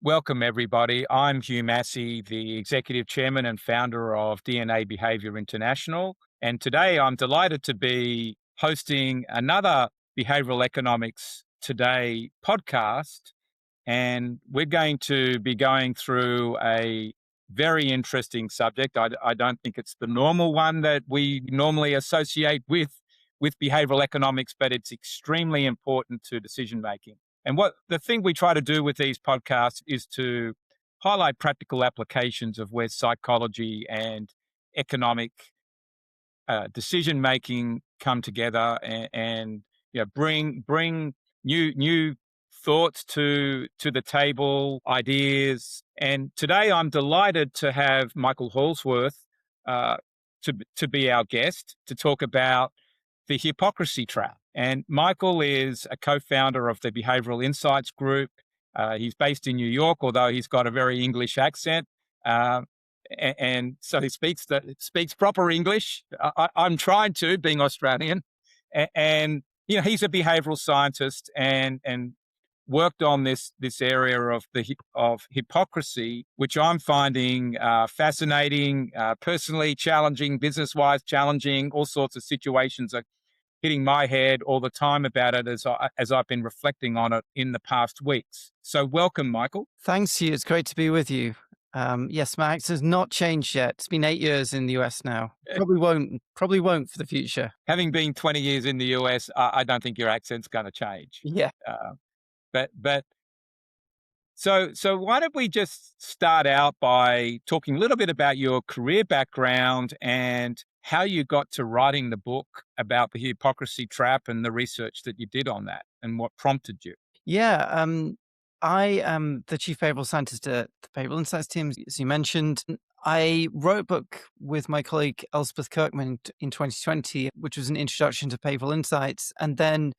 Welcome, everybody. I'm Hugh Massie, the Executive Chairman and founder of DNA Behaviour International. And today I'm delighted to be hosting another Behavioural Economics Today podcast. And we're going to be going through a very interesting subject. I don't think it's the normal one that we normally associate with behavioural economics, but it's extremely important to decision making. And what the thing we try to do with these podcasts is to highlight practical applications of where psychology and economic decision making come together and bring new thoughts to the table, ideas. And today I'm delighted to have Michael Hallsworth uh, to be our guest to talk about the Hypocrisy Trap. And Michael is a co-founder of the Behavioral Insights Group. He's based in New York, although he's got a very English accent. Uh, and so he speaks proper English. I'm trying to, being Australian, and he's a behavioural scientist and worked on this area of hypocrisy, which I'm finding fascinating, personally challenging, business wise challenging. All sorts of situations are hitting my head all the time about it as I've been reflecting on it in the past weeks. So welcome, Michael. Thanks, Hugh. It's great to be with you. Yes, my accent has not changed yet. It's been 8 years in the US now. Probably won't for the future. Having been 20 years in the US, I don't think your accent's going to change. Yeah. But so why don't we just start out by talking a little bit about your career background and how you got to writing the book about the hypocrisy trap and the research that you did on that and what prompted you. Yeah. I am the chief behavioral scientist at the Behavioral Insights team, as you mentioned. I wrote a book with my colleague Elspeth Kirkman in 2020, which was an introduction to behavioral insights. And then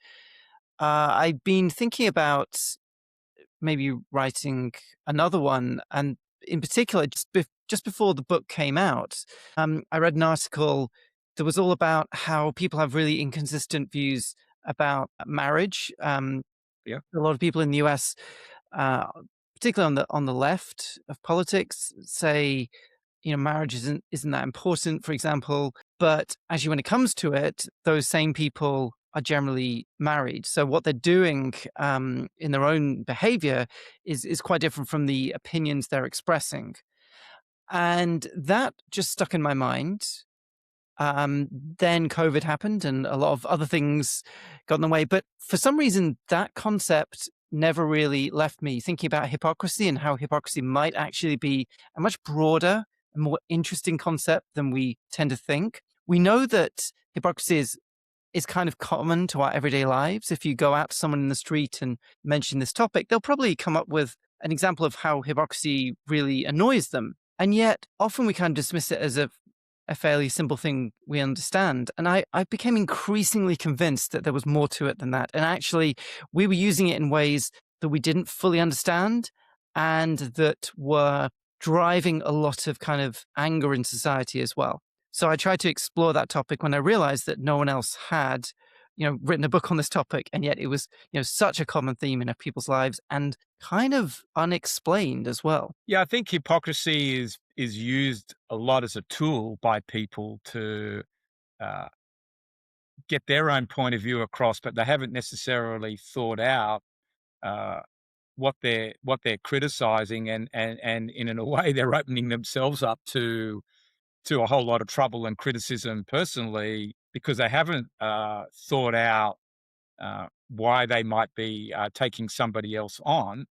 I've been thinking about maybe writing another one. And in particular, just before the book came out, I read an article that was all about how people have really inconsistent views about marriage. Yeah. A lot of people in the US, uh, particularly on the left of politics, say marriage isn't that important, for example. But actually, when it comes to it, those same people are generally married. So what they're doing in their own behavior is quite different from the opinions they're expressing. And that just stuck in my mind. Then COVID happened and a lot of other things got in the way. But for some reason, that concept never really left me thinking about hypocrisy and how hypocrisy might actually be a much broader and more interesting concept than we tend to think. We know that hypocrisy is kind of common to our everyday lives. If you go out to someone in the street and mention this topic, they'll probably come up with an example of how hypocrisy really annoys them. And yet, often we kind of dismiss it as a fairly simple thing we understand. And I became increasingly convinced that there was more to it than that. And actually, we were using it in ways that we didn't fully understand and that were driving a lot of kind of anger in society as well. So I tried to explore that topic when I realized that no one else had, written a book on this topic. And yet it was, such a common theme in people's lives and kind of unexplained as well. Yeah, I think hypocrisy is used a lot as a tool by people to uh, get their own point of view across, but they haven't necessarily thought out uh, what they're criticizing, and in a way they're opening themselves up to a whole lot of trouble and criticism personally because they haven't thought out why they might be taking somebody else on,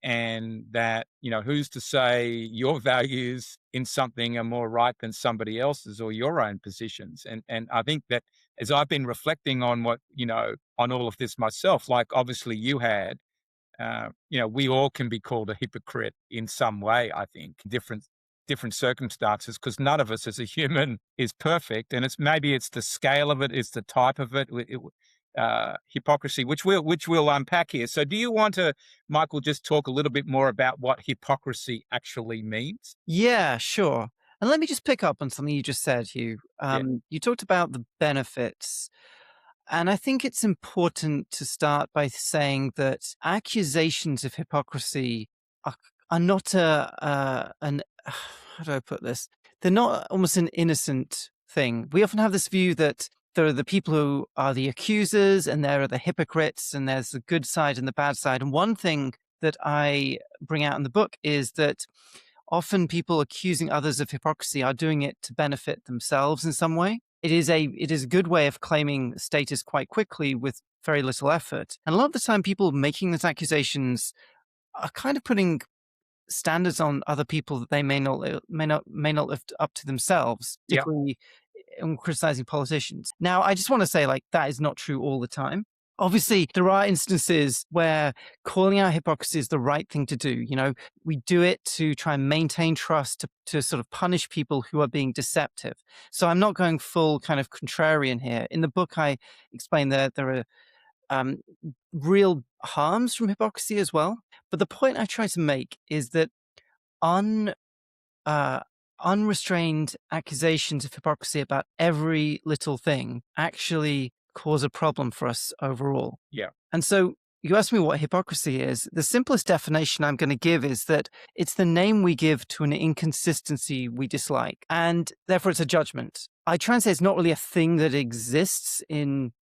and that who's to say your values in something are more right than somebody else's or your own positions. And I think that as I've been reflecting on what on all of this myself, like obviously you had, we all can be called a hypocrite in some way. I think different circumstances, because none of us as a human is perfect, and it's the scale of it, it's the type of it. Hypocrisy, which we'll unpack here. So, do you want to, Michael, just talk a little bit more about what hypocrisy actually means? Yeah, sure. And let me just pick up on something you just said, Hugh. Yeah. You talked about the benefits. And I think it's important to start by saying that accusations of hypocrisy are not an how do I put this? They're not almost an innocent thing. We often have this view that there are the people who are the accusers and there are the hypocrites and there's the good side and the bad side. And one thing that I bring out in the book is that often people accusing others of hypocrisy are doing it to benefit themselves in some way. It is a good way of claiming status quite quickly with very little effort. And a lot of the time people making these accusations are kind of putting standards on other people that they may not lift up to themselves, Yeah. particularly in criticizing politicians. Now, I just want to say, like, that is not true all the time. Obviously, there are instances where calling out hypocrisy is the right thing to do. We do it to try and maintain trust, to sort of punish people who are being deceptive. So I'm not going full kind of contrarian here. In the book, I explain that there are um, real harms from hypocrisy as well. But the point I try to make is that un, uh, unrestrained accusations of hypocrisy about every little thing actually cause a problem for us overall. Yeah. And so you asked me what hypocrisy is. The simplest definition I'm going to give is that it's the name we give to an inconsistency we dislike, and therefore it's a judgment. I try and say it's not really a thing that exists in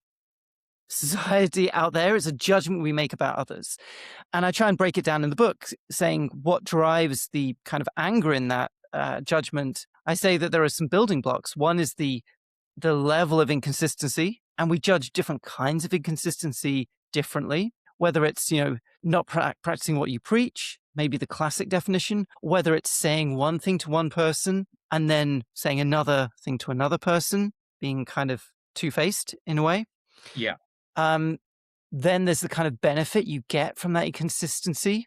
society out there. It's a judgment we make about others. And I try and break it down in the book, saying what drives the kind of anger in that judgment. I say that there are some building blocks. One is the level of inconsistency, and we judge different kinds of inconsistency differently, whether it's, not practicing what you preach, maybe the classic definition, whether it's saying one thing to one person and then saying another thing to another person, being kind of two-faced in a way. Yeah. Um, then there's the kind of benefit you get from that inconsistency,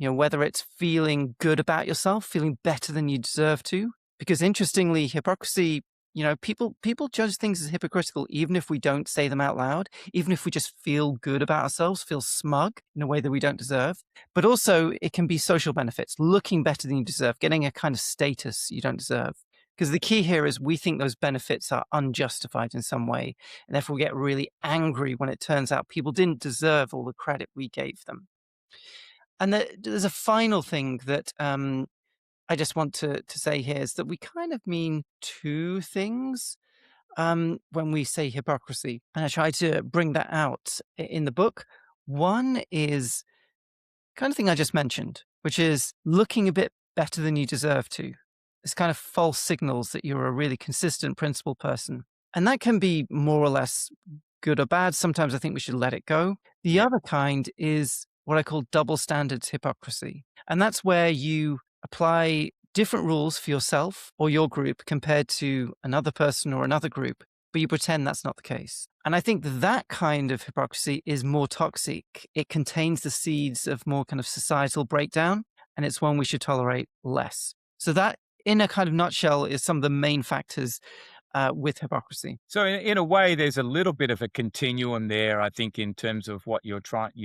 whether it's feeling good about yourself, feeling better than you deserve to. Because interestingly, hypocrisy, people judge things as hypocritical, even if we don't say them out loud, even if we just feel good about ourselves, feel smug in a way that we don't deserve. But also it can be social benefits, looking better than you deserve, getting a kind of status you don't deserve. Because the key here is we think those benefits are unjustified in some way, and therefore we get really angry when it turns out people didn't deserve all the credit we gave them. And there's a final thing that I just want to say here is that we kind of mean two things when we say hypocrisy. And I try to bring that out in the book. One is kind of thing I just mentioned, which is looking a bit better than you deserve to. It's kind of false signals that you're a really consistent, principled person. And that can be more or less good or bad. Sometimes I think we should let it go. The Yeah. other kind is what I call double standards hypocrisy. And that's where you apply different rules for yourself or your group compared to another person or another group, but you pretend that's not the case. And I think that kind of hypocrisy is more toxic. It contains the seeds of more kind of societal breakdown, and it's one we should tolerate less. So that, in a kind of nutshell, is some of the main factors with hypocrisy. So in a way, there's a little bit of a continuum there, I think, in terms of what you're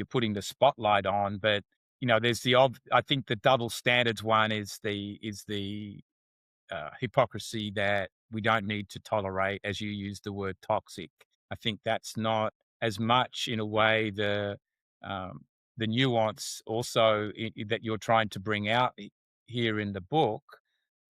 putting the spotlight on. But there's I think the double standards one is the hypocrisy that we don't need to tolerate, as you use the word toxic. I think that's not as much in a way the nuance also that you're trying to bring out here in the book.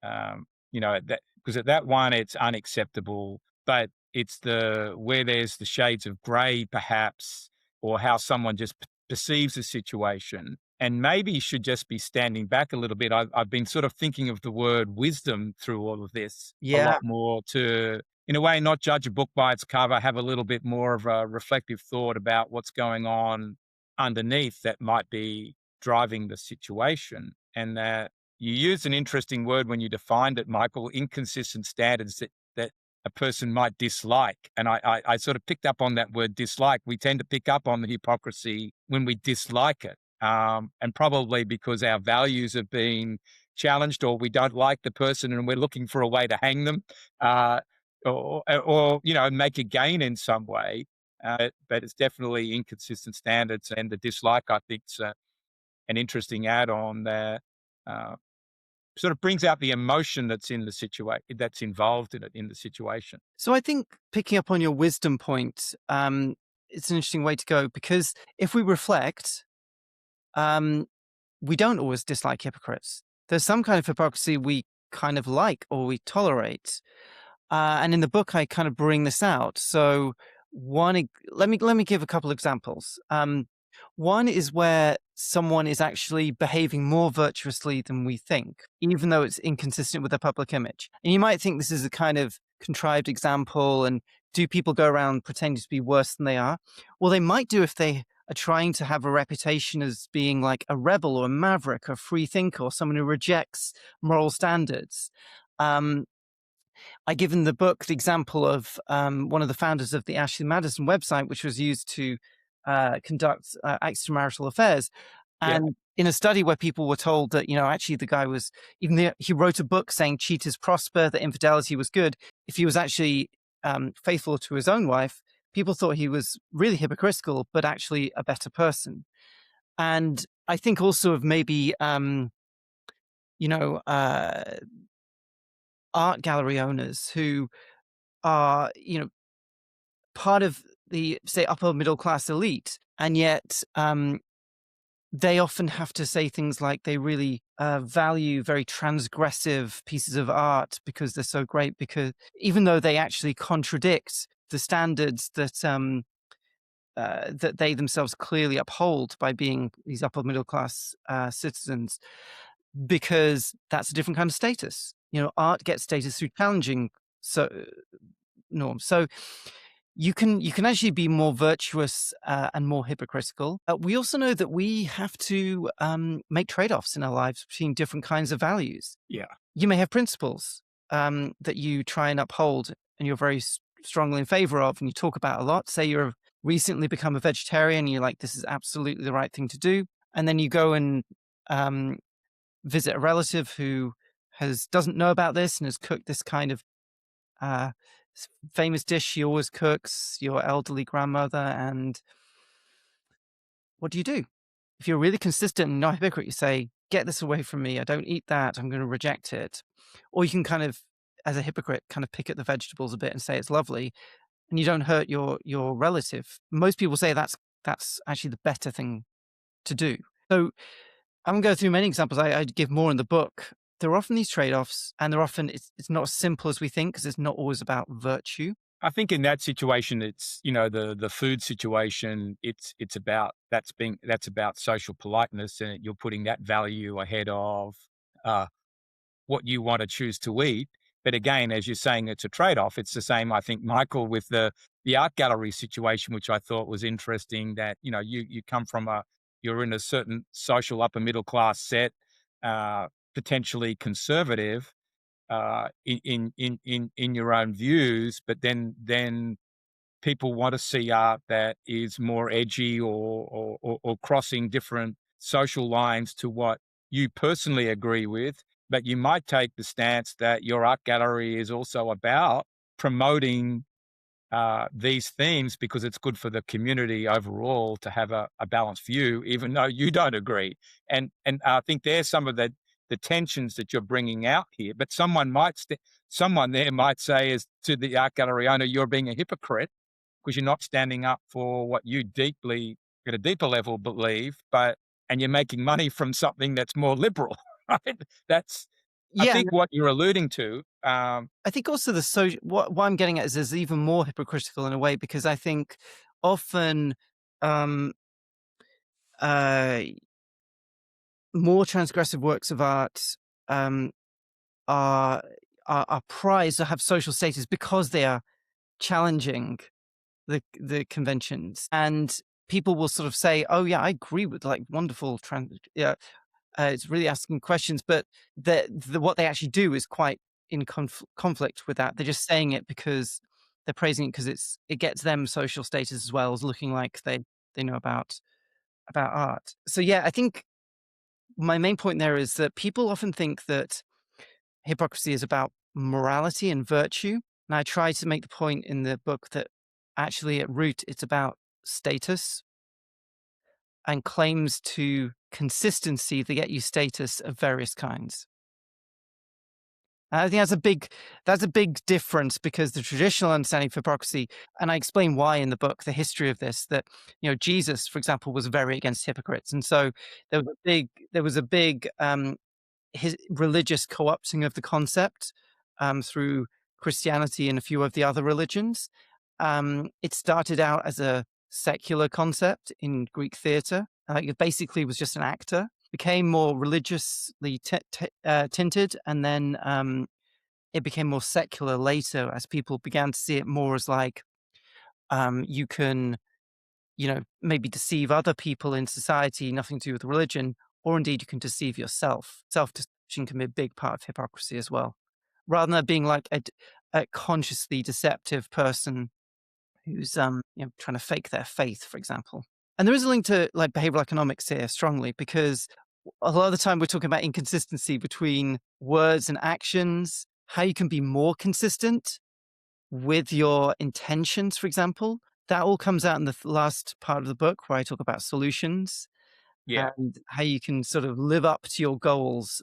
That because at that one it's unacceptable, but it's where there's the shades of grey perhaps, or how someone just perceives a situation and maybe should just be standing back a little bit. I've been sort of thinking of the word wisdom through all of this a Yeah. lot more, to, in a way, not judge a book by its cover, have a little bit more of a reflective thought about what's going on underneath that might be driving the situation. And that you used an interesting word when you defined it, Michael, inconsistent standards that a person might dislike. And I sort of picked up on that word dislike. We tend to pick up on the hypocrisy when we dislike it. And probably because our values have been challenged, or we don't like the person and we're looking for a way to hang them, or make a gain in some way. But it's definitely inconsistent standards, and the dislike, I think, is an interesting add-on there. Sort of brings out the emotion that's in the situation, that's involved in it, in the situation. So I think picking up on your wisdom point, it's an interesting way to go, because if we reflect, we don't always dislike hypocrites. There's some kind of hypocrisy we kind of like or we tolerate. And in the book, I kind of bring this out. So let me give a couple examples. One is where someone is actually behaving more virtuously than we think, even though it's inconsistent with their public image. And you might think this is a kind of contrived example, and do people go around pretending to be worse than they are? Well, they might do if they are trying to have a reputation as being like a rebel or a maverick, a free thinker, or someone who rejects moral standards. Um, I give in the book the example of one of the founders of the Ashley Madison website, which was used to conduct extramarital affairs. Yeah. And in a study where people were told that, actually the guy was, even though he wrote a book saying cheaters prosper, that infidelity was good, if he was actually faithful to his own wife, people thought he was really hypocritical, but actually a better person. And I think also of maybe, you know, uh, art gallery owners who are, part of the, say, upper middle class elite, and yet they often have to say things like they really value very transgressive pieces of art because they're so great, because even though they actually contradict the standards that they themselves clearly uphold by being these upper middle class citizens, because that's a different kind of status. Art gets status through challenging so norms. So you can actually be more virtuous and more hypocritical. We also know that we have to make trade-offs in our lives between different kinds of values. Yeah. You may have principles that you try and uphold and you're very strongly in favor of and you talk about a lot. Say you've recently become a vegetarian and you're like, this is absolutely the right thing to do. And then you go and um, visit a relative who doesn't know about this and has cooked this kind of uh, famous dish she always cooks, your elderly grandmother, and what do you do? If you're really consistent and not a hypocrite, you say, get this away from me. I don't eat that. I'm going to reject it. Or you can kind of, as a hypocrite, kind of pick at the vegetables a bit and say it's lovely, and you don't hurt your relative. Most people say that's actually the better thing to do. So I'm going to go through many examples. I give more in the book. There are often these trade-offs, and they're often it's not as simple as we think because it's not always about virtue. I think in that situation, it's, the food situation. It's about that's about social politeness, and you're putting that value ahead of uh, what you want to choose to eat. But again, as you're saying, it's a trade-off. It's the same, I think, Michael, with the art gallery situation, which I thought was interesting. That you come from you're in a certain social upper middle class set, potentially conservative, in your own views, but then people want to see art that is more edgy or crossing different social lines to what you personally agree with. But you might take the stance that your art gallery is also about promoting these themes because it's good for the community overall to have a balanced view, even though you don't agree. And I think there's some of the tensions that you're bringing out here. But someone there might say, as to the art gallery owner, you're being a hypocrite because you're not standing up for what you deeply, at a deeper level, believe, and you're making money from something that's more liberal, right? That's, I Yeah, think, what you're alluding to. I think also the social. What I'm getting at is there's even more hypocritical in a way because I think often um, uh, more transgressive works of art um, are, are prized or have social status because they are challenging the conventions, and people will sort of say, "Oh yeah, I agree with like wonderful yeah." It's really asking questions, but what they actually do is quite in conflict with that. They're just saying it because they're praising it because it gets them social status as well as looking like they know about art. So yeah, I think my main point there is that people often think that hypocrisy is about morality and virtue. And I try to make the point in the book that actually at root it's about status and claims to consistency that get you status of various kinds. I think that's a big difference, because the traditional understanding of hypocrisy, and I explain why in the book, the history of this, that Jesus, for example, was very against hypocrites, and so there was a big his religious co-opting of the concept through Christianity and a few of the other religions. It started out as a secular concept in Greek theatre. Like, it basically was just an actor. Became more religiously tinted, and then it became more secular later, as people began to see it more as like, you can, maybe deceive other people in society, nothing to do with religion, or indeed you can deceive yourself. Self-deception can be a big part of hypocrisy as well, rather than being like a consciously deceptive person who's trying to fake their faith, for example. And there is a link to like behavioral economics here strongly, because a lot of the time we're talking about inconsistency between words and actions, how you can be more consistent with your intentions, for example. That all comes out in the last part of the book, where I talk about solutions Yeah. and how you can sort of live up to your goals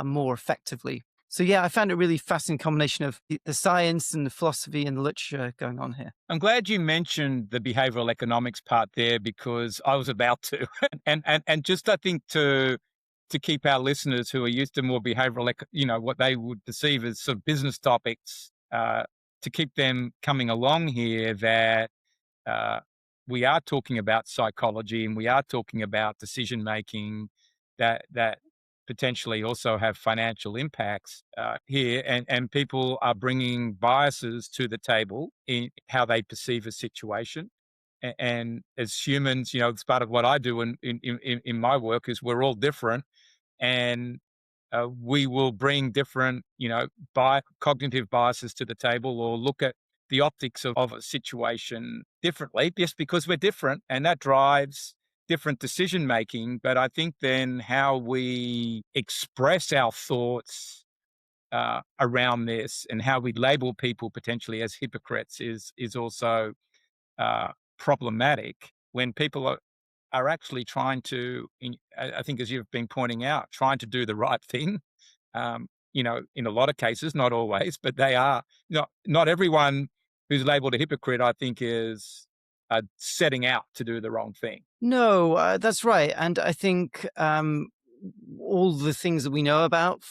more effectively. So yeah, I found it really fascinating combination of the science and the philosophy and the literature going on here. I'm glad you mentioned the behavioral economics part there, because I was about to. And just I think to keep our listeners who are used to more behavioral, what they would perceive as sort of business topics, to keep them coming along here, that uh, we are talking about psychology, and we are talking about decision making that potentially also have financial impacts here, and people are bringing biases to the table in how they perceive a situation. And as humans, it's part of what I do in my work, is we're all different, and we will bring different, cognitive biases to the table, or look at the optics of a situation differently, just because we're different, and that drives different decision making. But I think then how we express our thoughts around this, and how we label people potentially as hypocrites, is also problematic, when people are actually trying to, I think, as you've been pointing out, trying to do the right thing. In a lot of cases, not always, but they are. Not everyone who's labeled a hypocrite, I think, is setting out to do the wrong thing. No, that's right. And I think all the things that we know about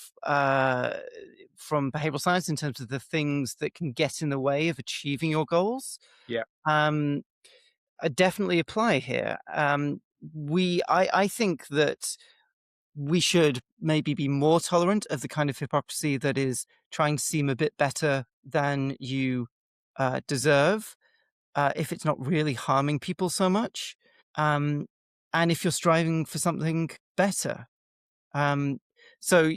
from behavioral science in terms of the things that can get in the way of achieving your goals Yeah, um, definitely apply here. I think that we should maybe be more tolerant of the kind of hypocrisy that is trying to seem a bit better than you deserve, if it's not really harming people so much. Um, and if you're striving for something better. Um, so,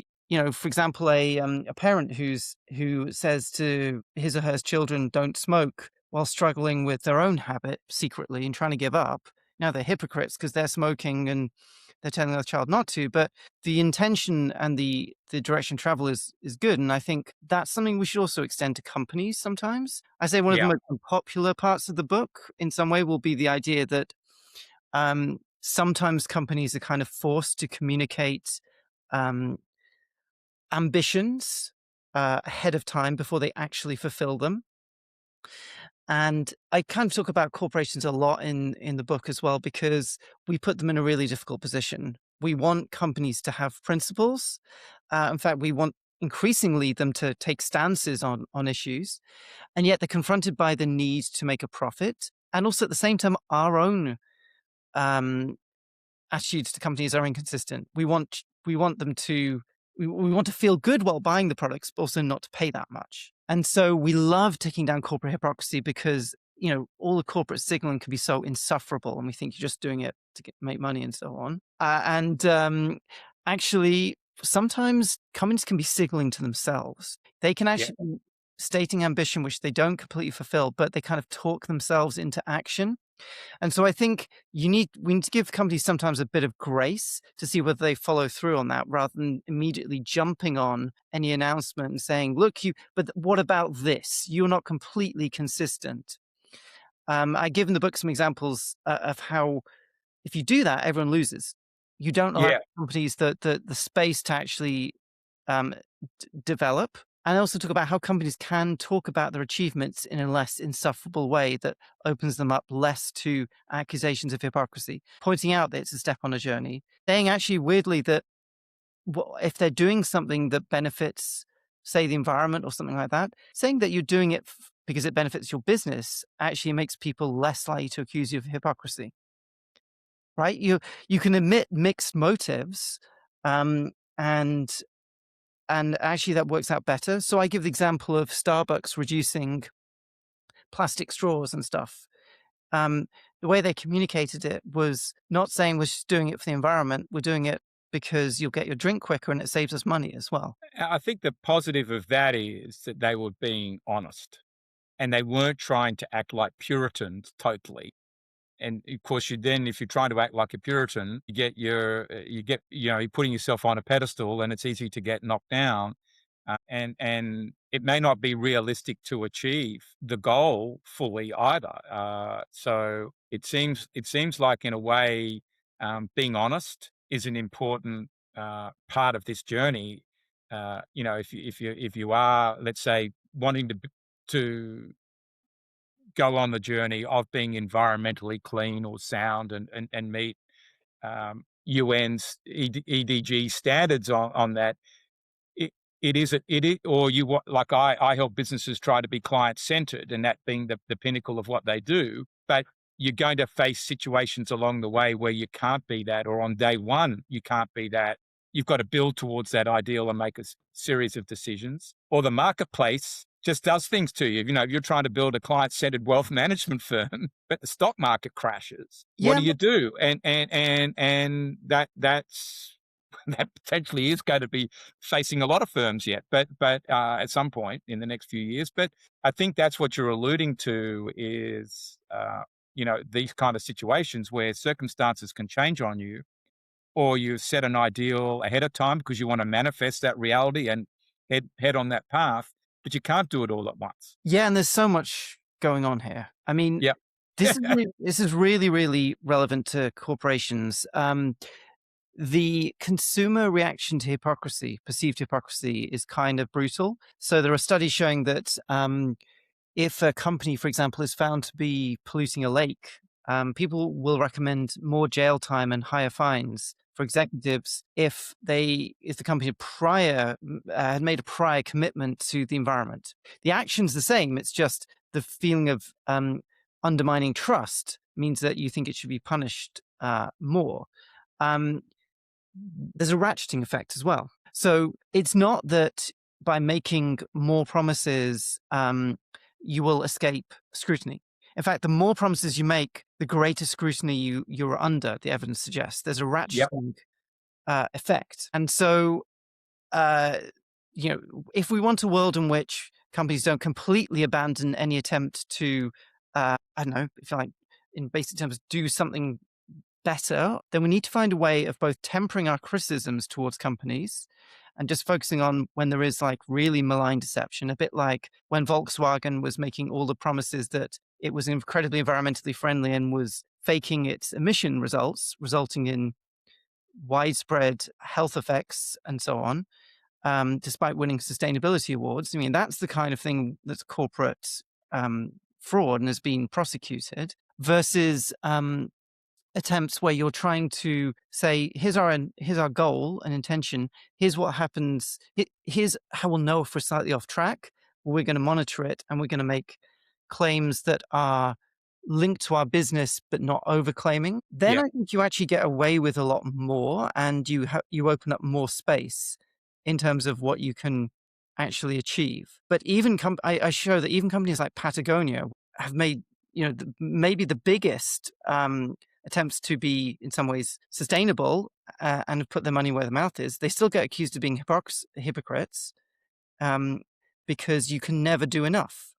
for example, a parent who says to his or her children, "Don't smoke," while struggling with their own habit secretly and trying to give up. Now they're hypocrites because they're smoking and they're telling their child not to. But the intention and the direction of travel is good, and I think that's something we should also extend to companies sometimes. I say one of the yeah, most unpopular parts of the book, in some way, will be the idea that sometimes companies are kind of forced to communicate um, ambitions ahead of time before they actually fulfill them. And I kind of talk about corporations a lot in the book as well, because we put them in a really difficult position. We want companies to have principles. In fact, we want increasingly them to take stances on issues, and yet they're confronted by the need to make a profit, and also at the same time, our own um, attitudes to companies are inconsistent. We want them to we want to feel good while buying the products, but also not to pay that much. And so we love taking down corporate hypocrisy, because all the corporate signaling can be so insufferable, and we think you're just doing it to make money and so on. And actually, sometimes companies can be signaling to themselves. They can yeah, actually be stating ambition which they don't completely fulfill, but they kind of talk themselves into action. And so I think we need to give companies sometimes a bit of grace to see whether they follow through on that, rather than immediately jumping on any announcement and saying, "Look, but what about this? You're not completely consistent." I give in the book some examples of how, if you do that, everyone loses. You don't allow yeah. companies the space to actually um, develop. And I also talk about how companies can talk about their achievements in a less insufferable way that opens them up less to accusations of hypocrisy, pointing out that it's a step on a journey, saying actually weirdly that if they're doing something that benefits, say, the environment or something like that, saying that you're doing it because it benefits your business actually makes people less likely to accuse you of hypocrisy, right? You can admit mixed motives, um, and actually that works out better. So I give the example of Starbucks reducing plastic straws and stuff. Um, the way they communicated it was not saying we're just doing it for the environment, we're doing it because you'll get your drink quicker and it saves us money as well. I think the positive of that is that they were being honest and they weren't trying to act like Puritans totally. And of course, you then, if you're trying to act like a Puritan, you're putting yourself on a pedestal, and it's easy to get knocked down. And it may not be realistic to achieve the goal fully either. So it seems like, in a way, being honest is an important part of this journey. If you are, let's say, wanting to go on the journey of being environmentally clean or sound and meet UN's EDG standards on that, it it is or like I help businesses try to be client centered, and that being the pinnacle of what they do. But you're going to face situations along the way where you can't be that, or on day one you can't be that. You've got to build towards that ideal and make a series of decisions. Or the marketplace just does things to you. If you're trying to build a client centered wealth management firm, but the stock market crashes, what Yeah, do you do? And that's that potentially is going to be facing a lot of firms yet, but at some point in the next few years. But I think that's what you're alluding to is, these kind of situations where circumstances can change on you, or you've set an ideal ahead of time because you want to manifest that reality and head on that path, but you can't do it all at once. yeah, and there's so much going on here. I mean, Yeah. this is really, really relevant to corporations. The consumer reaction to hypocrisy, perceived hypocrisy, is kind of brutal. So there are studies showing that if a company, for example, is found to be polluting a lake, people will recommend more jail time and higher fines for executives if the company had made a prior commitment to the environment. The action's the same. It's just the feeling of undermining trust means that you think it should be punished more. Um, there's a ratcheting effect as well. So it's not that by making more promises, you will escape scrutiny. In fact, the more promises you make, the greater scrutiny you're under, the evidence suggests. There's a Yep. ratcheting effect. And so, uh, if we want a world in which companies don't completely abandon any attempt to, I don't know, if you like, in basic terms, do something better, then we need to find a way of both tempering our criticisms towards companies and just focusing on when there is like really malign deception, a bit like when Volkswagen was making all the promises that it was incredibly environmentally friendly and was faking its emission results, resulting in widespread health effects and so on, despite winning sustainability awards. I mean, that's the kind of thing that's corporate fraud and has been prosecuted versus attempts where you're trying to say, here's our goal and intention. Here's what happens. Here's how we'll know if we're slightly off track. We're going to monitor it, and we're going to make claims that are linked to our business, but not overclaiming. Then Yeah. I think you actually get away with a lot more, and you open up more space in terms of what you can actually achieve. But even I show that even companies like Patagonia have made maybe the biggest attempts to be in some ways sustainable and have put their money where their mouth is. They still get accused of being hypocrites um, because you can never do enough.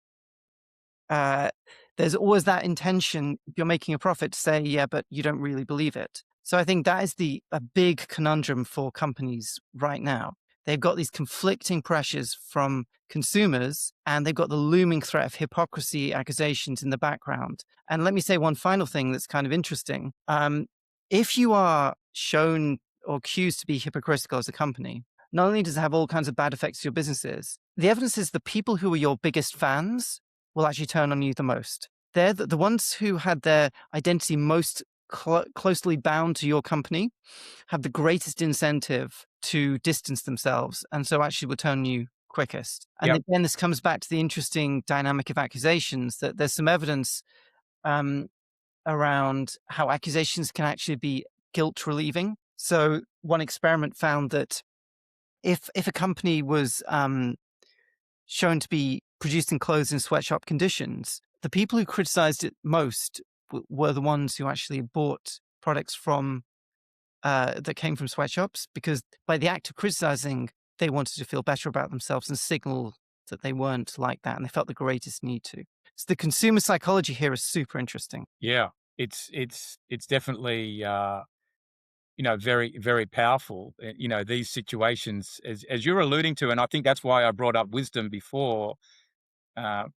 There's always that intention, if you're making a profit, to say, yeah, but you don't really believe it. So I think that is a big conundrum for companies right now. They've got these conflicting pressures from consumers, and they've got the looming threat of hypocrisy accusations in the background. And let me say one final thing that's kind of interesting. If you are shown or accused to be hypocritical as a company, not only does it have all kinds of bad effects to your businesses, the evidence is the people who are your biggest fans will actually turn on you the most. They're the ones who had their identity most closely bound to your company have the greatest incentive to distance themselves, and so actually will turn on you quickest. And Yep. again, this comes back to the interesting dynamic of accusations, that there's some evidence um, around how accusations can actually be guilt relieving. So one experiment found that if a company was shown to be producing clothes in sweatshop conditions, the people who criticized it most were the ones who actually bought products from that came from sweatshops, because by the act of criticizing, they wanted to feel better about themselves and signal that they weren't like that, and they felt the greatest need to. So the consumer psychology here is super interesting. Yeah. It's definitely very, very powerful. These situations, as you're alluding to, and I think that's why I brought up wisdom before,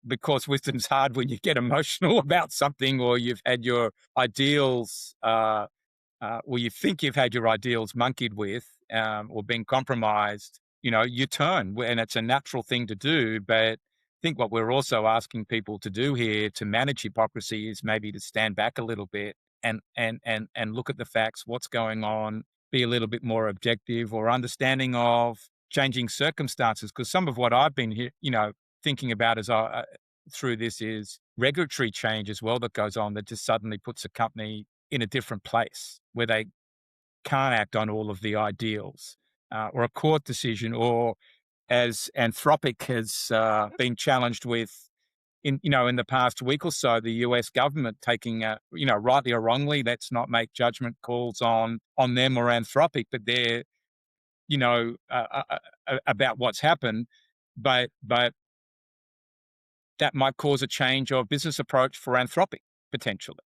because wisdom's hard when you get emotional about something, or you've had your ideals, or you think you've had your ideals monkeyed with, or been compromised. You turn, and it's a natural thing to do. But I think what we're also asking people to do here to manage hypocrisy is maybe to stand back a little bit and look at the facts, what's going on, be a little bit more objective or understanding of changing circumstances. Because some of what I've been here, thinking about as I through this is regulatory change as well that goes on, that just suddenly puts a company in a different place where they can't act on all of the ideals, or a court decision, or as Anthropic has been challenged with in the past week or so, the US government taking, rightly or wrongly, let's not make judgment calls on them or Anthropic, but they're, about what's happened, but that might cause a change of business approach for Anthropic potentially,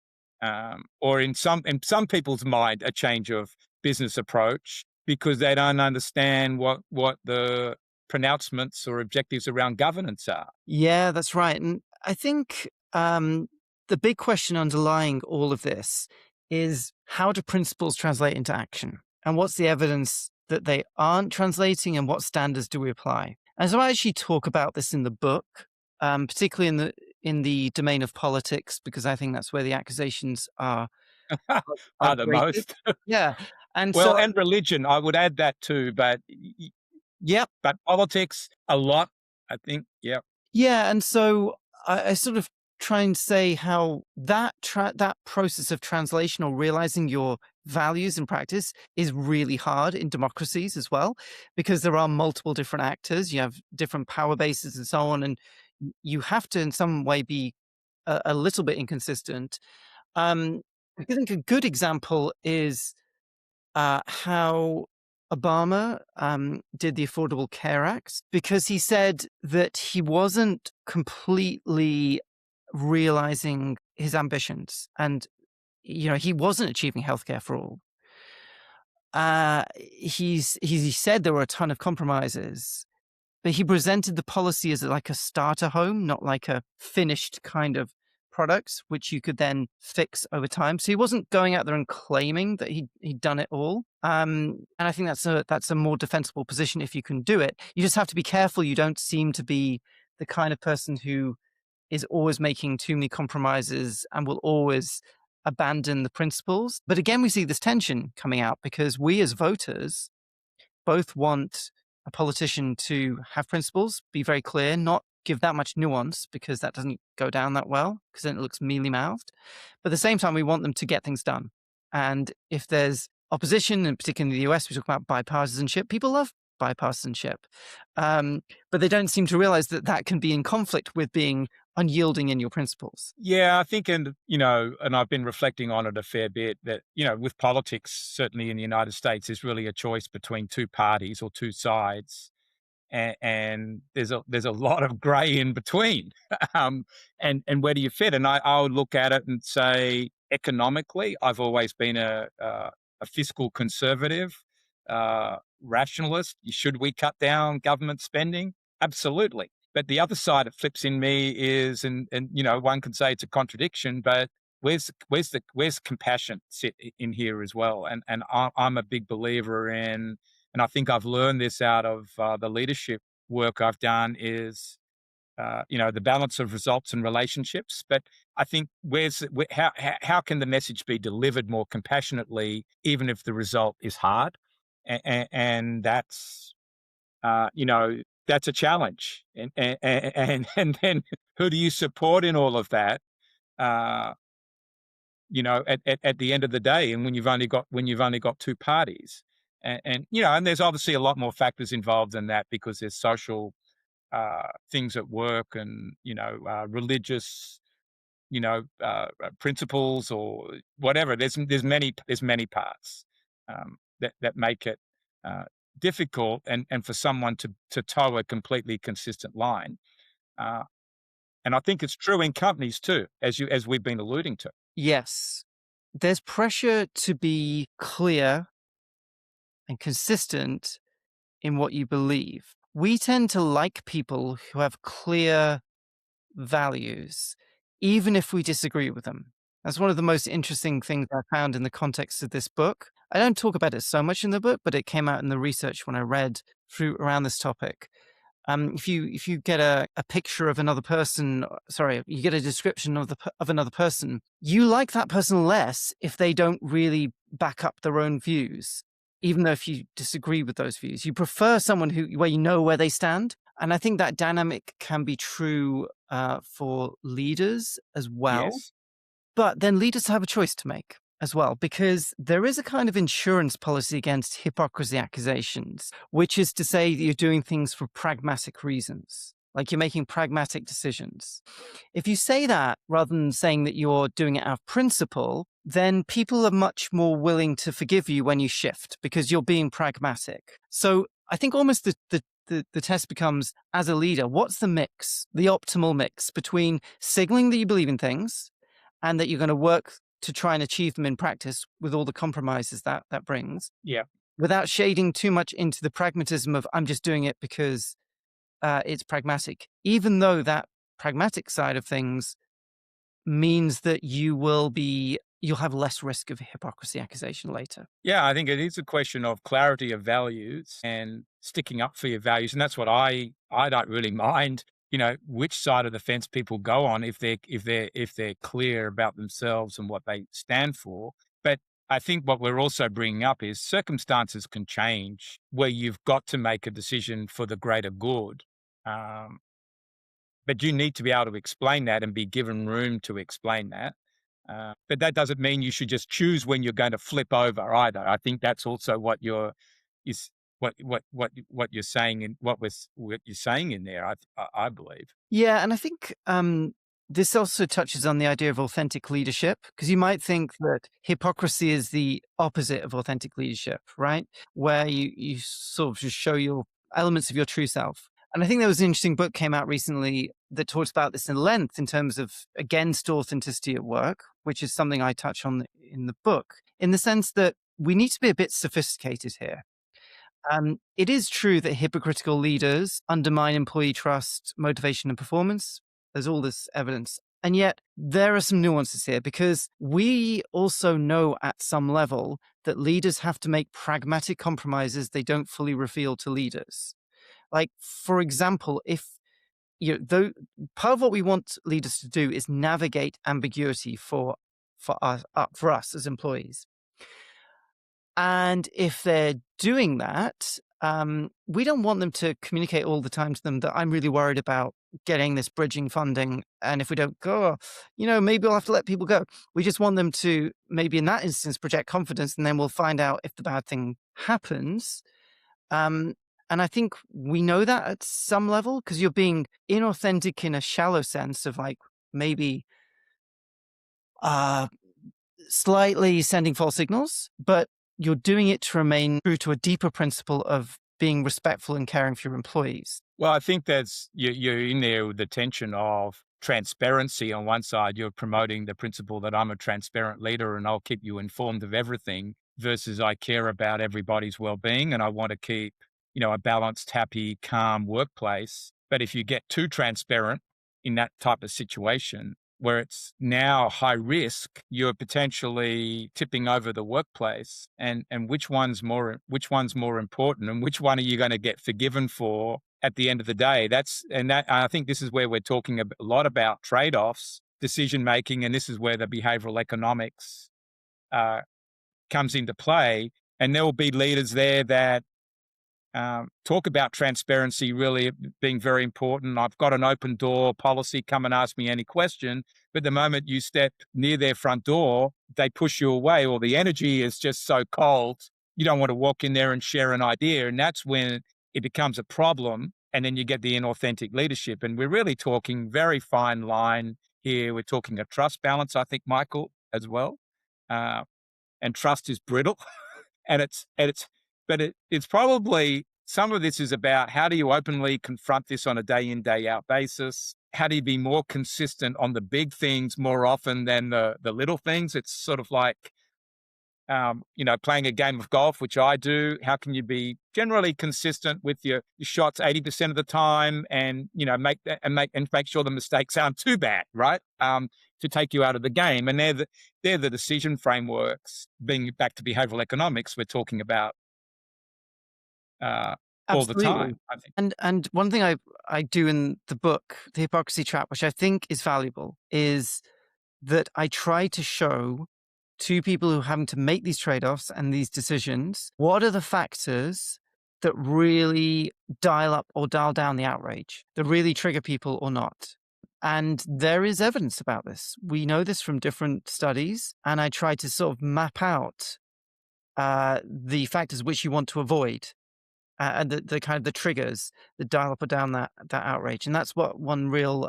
or in some people's mind, a change of business approach because they don't understand what the pronouncements or objectives around governance are. Yeah, that's right. And I think the big question underlying all of this is, how do principles translate into action? And what's the evidence that they aren't translating, and what standards do we apply? And so I actually talk about this in the book, particularly in the domain of politics, because I think that's where the accusations are Are the greatest. most. Yeah. And Well, so and religion, I would add that too, yeah, but politics a lot, I think. Yeah. yeah, and so I sort of try and say how that process of translation, or realizing your values in practice, is really hard in democracies as well, because there are multiple different actors, you have different power bases and so on, and you have to in some way be a little bit inconsistent. Um, I think a good example is how Obama did the Affordable Care Act, because he said that he wasn't completely realizing his ambitions, and he wasn't achieving healthcare for all. He said there were a ton of compromises, but he presented the policy as like a starter home, not like a finished kind of product, which you could then fix over time. So he wasn't going out there and claiming that he'd done it all. And I think that's a more defensible position if you can do it. You just have to be careful. You don't seem to be the kind of person who is always making too many compromises and will always abandon the principles. But again, we see this tension coming out, because we as voters both want a politician to have principles, be very clear, not give that much nuance, because that doesn't go down that well, because then it looks mealy mouthed. But at the same time, we want them to get things done. And if there's opposition, and particularly in the US, we talk about bipartisanship. People love bipartisanship. But they don't seem to realize that that can be in conflict with being unyielding in your principles. Yeah, I think, and I've been reflecting on it a fair bit, that, with politics, certainly in the United States, is really a choice between two parties or two sides. And there's a lot of gray in between. And where do you fit? And I would look at it and say, economically, I've always been a fiscal conservative, rationalist. Should we cut down government spending? Absolutely. But the other side it flips in me is, and one can say it's a contradiction, but where's compassion sit in here as well? And I'm a big believer in, and I think I've learned this out of the leadership work I've done is, the balance of results and relationships. But I think how can the message be delivered more compassionately, even if the result is hard? And that's a challenge. And then who do you support in all of that? Uh, at the end of the day, and when you've only got two parties, and there's obviously a lot more factors involved in that because there's social things at work and religious principles or whatever. There's many parts that make it uh, difficult and for someone to toe a completely consistent line. Uh, and I think it's true in companies too, as we've been alluding to. Yes. There's pressure to be clear and consistent in what you believe. We tend to like people who have clear values, even if we disagree with them. That's one of the most interesting things I found in the context of this book. I don't talk about it so much in the book, but it came out in the research when I read through around this topic. If you get a picture of another person, sorry, you get a description of another person, you like that person less if they don't really back up their own views, even though if you disagree with those views, you prefer someone where you know where they stand. And I think that dynamic can be true for leaders as well. Yes. But then leaders have a choice to make as well, because there is a kind of insurance policy against hypocrisy accusations, which is to say that you're doing things for pragmatic reasons, like you're making pragmatic decisions. If you say that rather than saying that you're doing it out of principle, then people are much more willing to forgive you when you shift because you're being pragmatic. So I think almost the test becomes, as a leader, what's the mix, the optimal mix between signaling that you believe in things and that you're going to work to try and achieve them in practice with all the compromises that brings, Yeah. without shading too much into the pragmatism of I'm just doing it because it's pragmatic, even though that pragmatic side of things means that you'll have less risk of a hypocrisy accusation later. Yeah, I think it is a question of clarity of values and sticking up for your values, and that's what I don't really mind, which side of the fence people go on if they're clear about themselves and what they stand for. But I think what we're also bringing up is circumstances can change where you've got to make a decision for the greater good. Um, but you need to be able to explain that and be given room to explain that. But that doesn't mean you should just choose when you're going to flip over either. I think that's also is what you're saying in what you're saying in there. I believe. Yeah, and I think this also touches on the idea of authentic leadership, because you might think that hypocrisy is the opposite of authentic leadership, right? Where you sort of just show your elements of your true self. And I think there was an interesting book came out recently that talks about this in length in terms of against authenticity at work, which is something I touch on in the book, in the sense that we need to be a bit sophisticated here. It is true that hypocritical leaders undermine employee trust, motivation, and performance. There's all this evidence. And yet, there are some nuances here because we also know at some level that leaders have to make pragmatic compromises they don't fully reveal to leaders. Like, for example, if though part of what we want leaders to do is navigate ambiguity for us as employees. And if they're doing that, we don't want them to communicate all the time to them that I'm really worried about getting this bridging funding. And if we don't go, maybe we'll have to let people go. We just want them to maybe in that instance project confidence, and then we'll find out if the bad thing happens. And I think we know that at some level because you're being inauthentic in a shallow sense of like maybe uh, slightly sending false signals, but you're doing it to remain true to a deeper principle of being respectful and caring for your employees. Well, I think that's you're in there with the tension of transparency. On one side, you're promoting the principle that I'm a transparent leader and I'll keep you informed of everything, versus I care about everybody's well-being and I want to keep, a balanced, happy, calm workplace. But if you get too transparent in that type of situation, where it's now high risk, you're potentially tipping over the workplace. And which one's more important, and which one are you going to get forgiven for at the end of the day. I think this is where we're talking a lot about trade-offs, decision making, and this is where the behavioral economics uh, comes into play. And there will be leaders there that talk about transparency really being very important. I've got an open door policy, come and ask me any question. But the moment you step near their front door, they push you away, or the energy is just so cold. You don't want to walk in there and share an idea. And that's when it becomes a problem. And then you get the inauthentic leadership. And we're really talking very fine line here. We're talking a trust balance, I think, Michael, as well. Uh, and trust is brittle. It's probably, some of this is about how do you openly confront this on a day in, day out basis? How do you be more consistent on the big things more often than the little things? It's sort of like, playing a game of golf, which I do. How can you be generally consistent with your shots 80% of the time, and make sure the mistakes aren't too bad, right? To take you out of the game. And they're the decision frameworks. Being back to behavioral economics, we're talking about all the time, I think. And one thing I do in the book, The Hypocrisy Trap, which I think is valuable, is that I try to show to people who are having to make these trade-offs and these decisions, what are the factors that really dial up or dial down the outrage, that really trigger people or not. And there is evidence about this. We know this from different studies, and I try to sort of map out the factors which you want to avoid, and the kind of the triggers that dial up or down that outrage. And that's what one real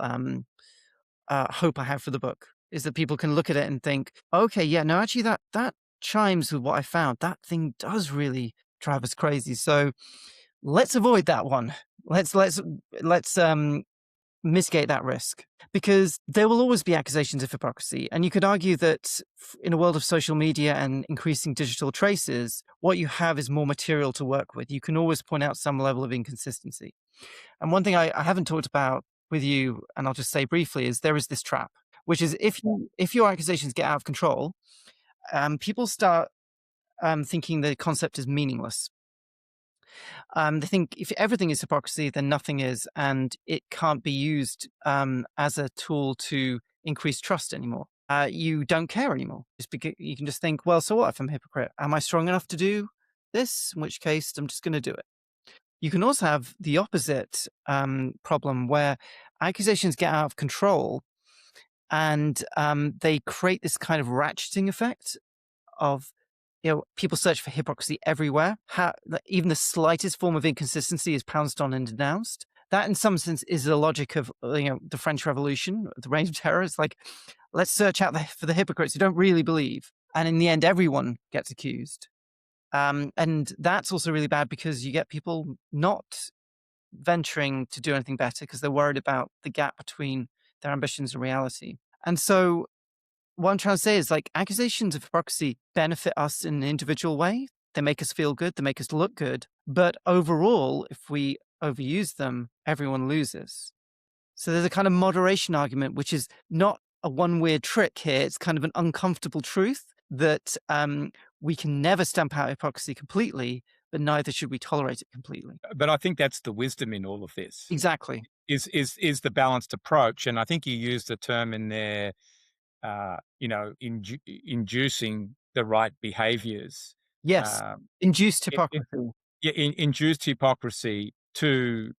hope I have for the book, is that people can look at it and think, okay, yeah, no, actually that chimes with what I found. That thing does really drive us crazy. So let's avoid that one. Let's mitigate that risk, because there will always be accusations of hypocrisy. And you could argue that in a world of social media and increasing digital traces, what you have is more material to work with. You can always point out some level of inconsistency. And one thing I haven't talked about with you, and I'll just say briefly, is there is this trap, which is if your accusations get out of control, people start thinking the concept is meaningless. They think if everything is hypocrisy, then nothing is, and it can't be used as a tool to increase trust anymore. You don't care anymore. You can just think, well, so what if I'm a hypocrite? Am I strong enough to do this? In which case, I'm just going to do it. You can also have the opposite problem, where accusations get out of control and they create this kind of ratcheting effect of, people search for hypocrisy everywhere. Even the slightest form of inconsistency is pounced on and denounced. That, in some sense, is the logic of the French Revolution, the Reign of Terror. It's like, let's search out for the hypocrites who don't really believe, and in the end, everyone gets accused. And that's also really bad, because you get people not venturing to do anything better because they're worried about the gap between their ambitions and reality. And so what I'm trying to say is, like, accusations of hypocrisy benefit us in an individual way. They make us feel good. They make us look good. But overall, if we overuse them, everyone loses. So there's a kind of moderation argument, which is not a one weird trick here. It's kind of an uncomfortable truth that we can never stamp out hypocrisy completely, but neither should we tolerate it completely. But I think that's the wisdom in all of this. Exactly. Is the balanced approach. And I think you used the term in there, inducing the right behaviors. Yes. Induced hypocrisy. Induced hypocrisy to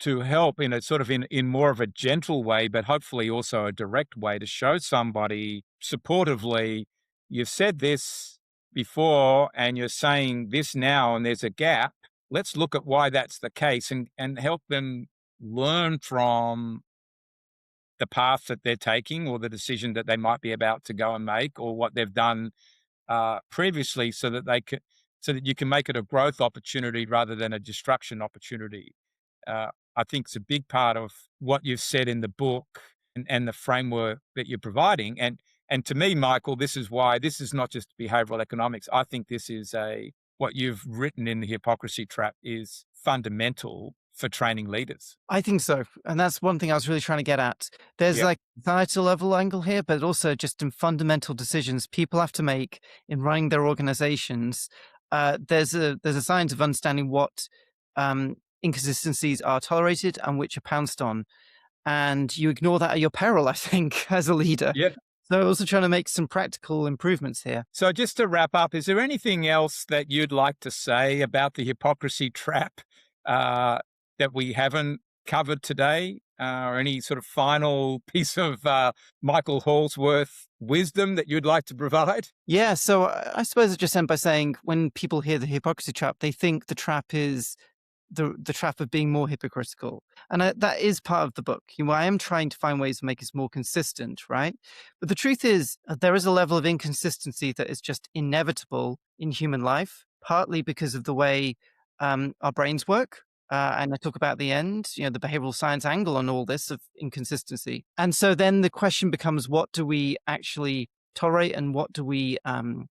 help in a sort of in more of a gentle way, but hopefully also a direct way, to show somebody supportively, you've said this before and you're saying this now, and there's a gap. Let's look at why that's the case, and help them learn from the path that they're taking, or the decision that they might be about to go and make, or what they've done previously, so that you can make it a growth opportunity rather than a destruction opportunity. I think it's a big part of what you've said in the book, and the framework that you're providing. And to me, Michael, this is why this is not just behavioral economics. I think this is what you've written in The Hypocrisy Trap is fundamental for training leaders. I think so. And that's one thing I was really trying to get at. There's like societal level angle here, but also just in fundamental decisions people have to make in running their organizations. There's a science of understanding what inconsistencies are tolerated and which are pounced on. And you ignore that at your peril, I think, as a leader. Yeah. So also trying to make some practical improvements here. So just to wrap up, is there anything else that you'd like to say about the hypocrisy trap that we haven't covered today? Or any sort of final piece of Michael Hallsworth wisdom that you'd like to provide? Yeah, so I suppose I just end by saying when people hear the hypocrisy trap, they think the trap is the trap of being more hypocritical. And that is part of the book. I am trying to find ways to make us more consistent, right? But the truth is, there is a level of inconsistency that is just inevitable in human life, partly because of the way our brains work. And I talk about the end, the behavioral science angle on all this of inconsistency. And so then the question becomes, what do we actually tolerate and what do we clamp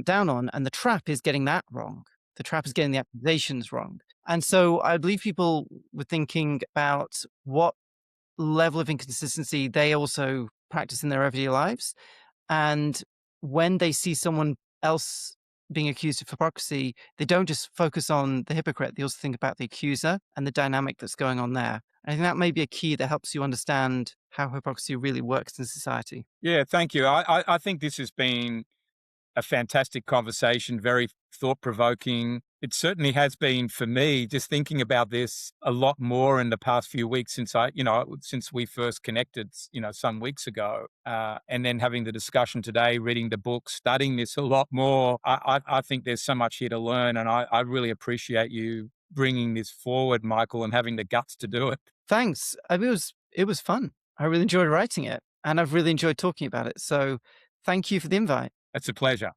down on? And the trap is getting that wrong. The trap is getting the accusations wrong. And so I believe people were thinking about what level of inconsistency they also practice in their everyday lives. And when they see someone else being accused of hypocrisy, they don't just focus on the hypocrite, they also think about the accuser and the dynamic that's going on there. And I think that may be a key that helps you understand how hypocrisy really works in society. Yeah, thank you. I think this has been a fantastic conversation, very thought provoking. It certainly has been for me, just thinking about this a lot more in the past few weeks since we first connected, some weeks ago, and then having the discussion today, reading the book, studying this a lot more. I think there's so much here to learn, and I really appreciate you bringing this forward, Michael, and having the guts to do it. Thanks. It was fun. I really enjoyed writing it, and I've really enjoyed talking about it. So thank you for the invite. It's a pleasure.